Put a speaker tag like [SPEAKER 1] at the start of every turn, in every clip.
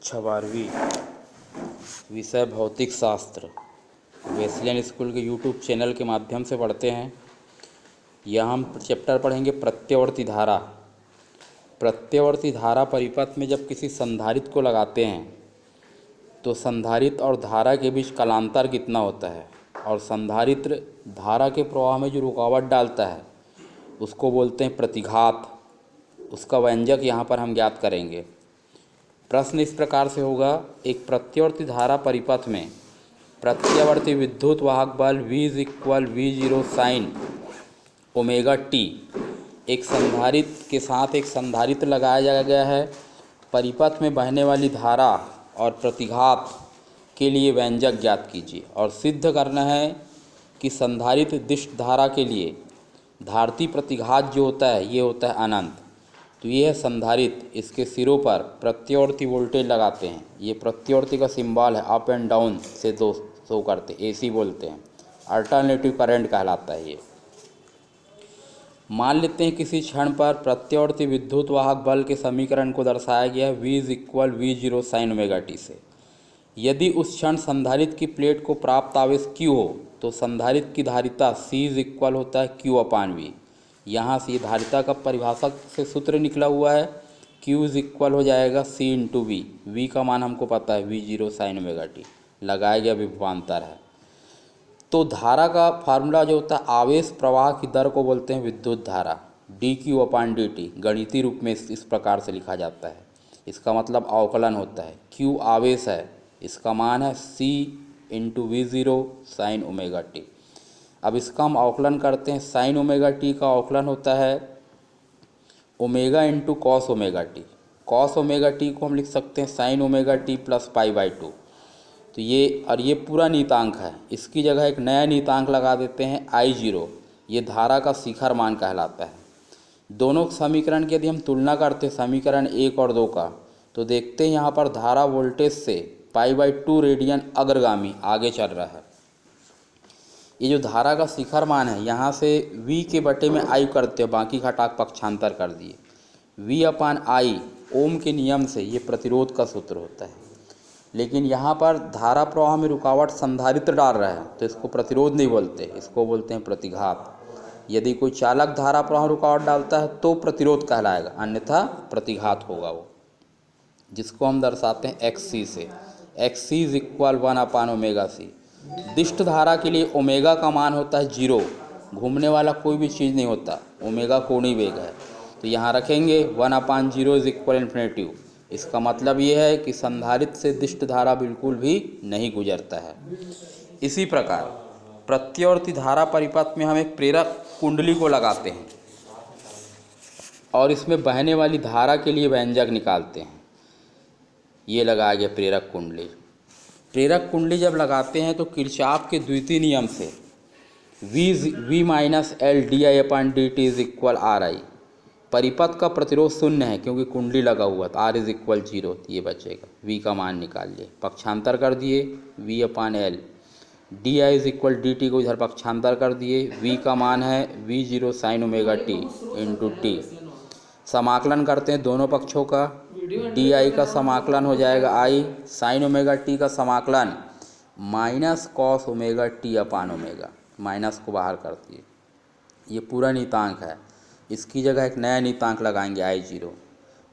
[SPEAKER 1] कक्षा 12वीं विषय भौतिक शास्त्र वेस्लियन स्कूल के यूट्यूब चैनल के माध्यम से पढ़ते हैं। यहाँ हम चैप्टर पढ़ेंगे प्रत्यावर्ती धारा। प्रत्यावर्ती धारा परिपथ में जब किसी संधारित्र को लगाते हैं तो संधारित्र और धारा के बीच कालांतर कितना होता है, और संधारित्र धारा के प्रवाह में जो रुकावट डालता है उसको बोलते हैं प्रतिघात। उसका व्यंजक यहाँ पर हम ज्ञात करेंगे। प्रश्न इस प्रकार से होगा, एक प्रत्यावर्ती धारा परिपथ में प्रत्यावर्ती विद्युत वाहक बल V V0 sine omega T एक संधारित्र के साथ एक संधारित्र लगाया गया है। परिपथ में बहने वाली धारा और प्रतिघात के लिए व्यंजक ज्ञात कीजिए, और सिद्ध करना है कि संधारित्र दिष्ट धारा के लिए धारती प्रतिघात जो होता है ये होता है अनंत। तो ये है संधारित्र, इसके सिरों पर प्रत्यावर्ती वोल्टेज लगाते हैं। ये प्रत्यावर्ती का सिंबल है, अप एंड डाउन से दो शो करते, एसी बोलते हैं, अल्टरनेटिव करंट कहलाता है ये। मान लेते हैं किसी क्षण पर प्रत्यावर्ती विद्युत वाहक बल के समीकरण को दर्शाया गया है V V0 sine omega T से। यदि उस क्षण संधारित्र की प्लेट को प्राप्त आवेश Q हो तो संधारित्र की धारिता C होता है Q/V। यहाँ से धारिता का परिभाषक से सूत्र निकला हुआ है, Q हो जाएगा C/V। V का मान हमको पता है V0 साइन ओमेगा टी, लगाया गया विभवांतर है। तो धारा का फार्मूला जो होता है, आवेश प्रवाह की दर को बोलते हैं विद्युत धारा, dQ/dt। गणितीय रूप में इस प्रकार से लिखा जाता है। इसका मतलब अवकलन होता है। Q आवेश है, इसका मान है C/V0 साइन ओमेगा टी। अब इसका हम अवकलन करते हैं। साइन ओमेगा टी का अवकलन होता है omega into cos omega T. Cos omega T को हम लिख सकते हैं साइन ओमेगा टी प्लस π/2। तो ये पूरा नियतांक है। इसकी जगह एक नया नियतांक लगा देते हैं I0। ये धारा का शिखर मान कहलाता है। दोनों समीकरण की यदि हम तुलना करते हैं, समीकरण 1 और 2 का, तो देखते हैं यहाँ पर धारा वोल्टेज से π/2 रेडियन अग्रगामी आगे चल रहा है। ये जो धारा का शिखर मान है, यहाँ से V के बटे में I करते हो, बाकी घटाक पक्षांतर कर दिए। V/I ओम के नियम से ये प्रतिरोध का सूत्र होता है। लेकिन यहाँ पर धारा प्रवाह में रुकावट संधारित्र डाल रहा है तो इसको प्रतिरोध नहीं बोलते, इसको बोलते हैं प्रतिघात। यदि कोई चालक धारा प्रवाह में रुकावट डालता है तो प्रतिरोध कहलाएगा, अन्यथा प्रतिघात होगा वो, जिसको हम दर्शाते हैं XC से। XC = 1/ωc। दिष्ट धारा के लिए ओमेगा का मान होता है 0। घूमने वाला कोई भी चीज़ नहीं होता, ओमेगा कोणीय वेग है। तो यहाँ रखेंगे 1/0 = ∞। इसका मतलब ये है कि संधारित्र से दिष्ट धारा बिल्कुल भी नहीं गुजरता है। इसी प्रकार प्रत्यावर्ती धारा परिपथ में हम एक प्रेरक कुंडली को लगाते हैं और इसमें बहने वाली धारा के लिए व्यंजक निकालते हैं। ये लगाया गया प्रेरक कुंडली। प्रेरक कुंडली जब लगाते हैं तो किरचॉफ के द्वितीय नियम से V-L di/dt = Ri। परिपथ का प्रतिरोध शून्य है क्योंकि कुंडली लगा हुआ था। R = 0, ये बचेगा। V का मान निकाल लिए, पक्षांतर कर दिए, V/L। di dt को इधर पक्षांतर कर दिए। V का मान है V0 sine omega T into T. समाकलन करते हैं दोनों पक्षों का। di का समाकलन हो जाएगा I, साइन ओमेगा टी का समाकलन माइनस कॉस ओमेगा t/ओमेगा। माइनस को बाहर कर दिए। ये पूरा नियतांक है। इसकी जगह एक नया नियतांक लगाएंगे I0,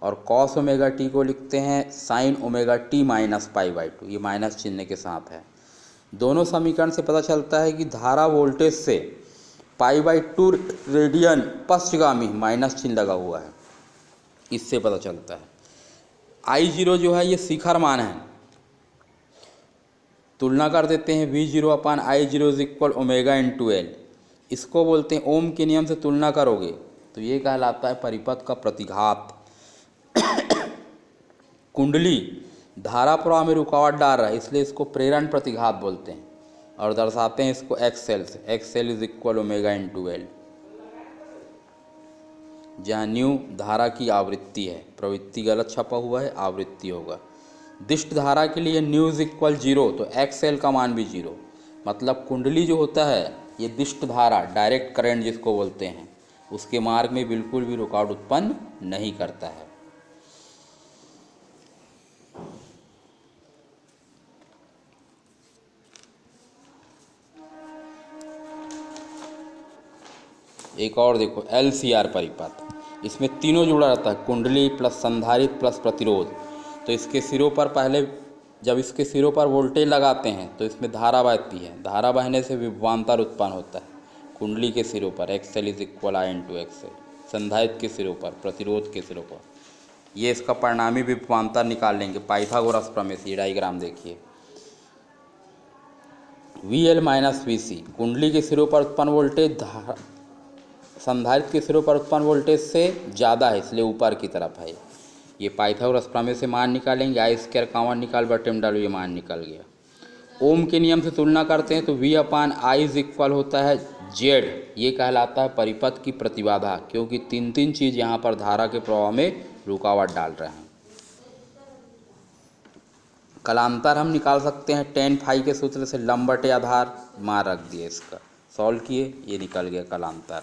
[SPEAKER 1] और कॉस ओमेगा टी को लिखते हैं साइन ओमेगा टी माइनस π/2। ये माइनस चिन्ह के साथ है। दोनों समीकरण से पता चलता है कि धारा वोल्टेज से π/2 रेडियन पश्चगामी, माइनस चिन्ह लगा हुआ है, इससे पता चलता है। I0 जो है ये शिखर मान है। तुलना कर देते हैं। V0/I0 = ω/L। इसको बोलते हैं, ओम के नियम से तुलना करोगे तो ये कहलाता है परिपथ का प्रतिघात। कुंडली धारा प्रवाह में रुकावट डाल रहा है, इसलिए इसको प्रेरण प्रतिघात बोलते हैं, और दर्शाते हैं इसको XL से। XL = ω/L, जहाँ न्यू धारा की आवृत्ति है। प्रवृत्ति गलत छपा हुआ है, आवृत्ति होगा। दिष्ट धारा के लिए न्यू = 0, तो XL का मान भी 0। मतलब कुंडली जो होता है ये दिष्ट धारा, डायरेक्ट करंट जिसको बोलते हैं, उसके मार्ग में बिल्कुल भी रुकावट उत्पन्न नहीं करता है। एक और देखो LCR परिपथ, इसमें तीनों जुड़ा रहता है, कुंडली प्लस संधारित्र प्लस प्रतिरोध। तो इसके सिरों पर पहले जब इसके सिरों पर वोल्टेज लगाते हैं तो इसमें धारा बहती है, धारा बहने से विभवांतर उत्पन्न होता है कुंडली के सिरों पर, XL = I/XL, संधारित्र के सिरों पर, प्रतिरोध के सिरों पर। ये इसका परिणामी विभवांतर निकाल लेंगे पाइथागोरस प्रमेय से। डायग्राम देखिए, VL - VC कुंडली के सिरों पर उत्पन्न वोल्टेज संधारित्र के सिरों पर उत्पन्न वोल्टेज से ज़्यादा है, इसलिए ऊपर की तरफ है। ये पाइथागोरस प्रमेय से मान निकालेंगे, I² कॉमन निकाल बटे में डालो, ये मान निकल गया। ओम के नियम से तुलना करते हैं तो V/I होता है Z, ये कहलाता है परिपथ की प्रतिबाधा, क्योंकि तीन चीज़ यहाँ पर धारा के प्रवाह में रुकावट डाल रहे हैं। कलांतर हम निकाल सकते हैं tan phi के सूत्र से, लंब बटे आधार, मान रख दिए, इसका सॉल्व किए, ये निकल गया कलांतर।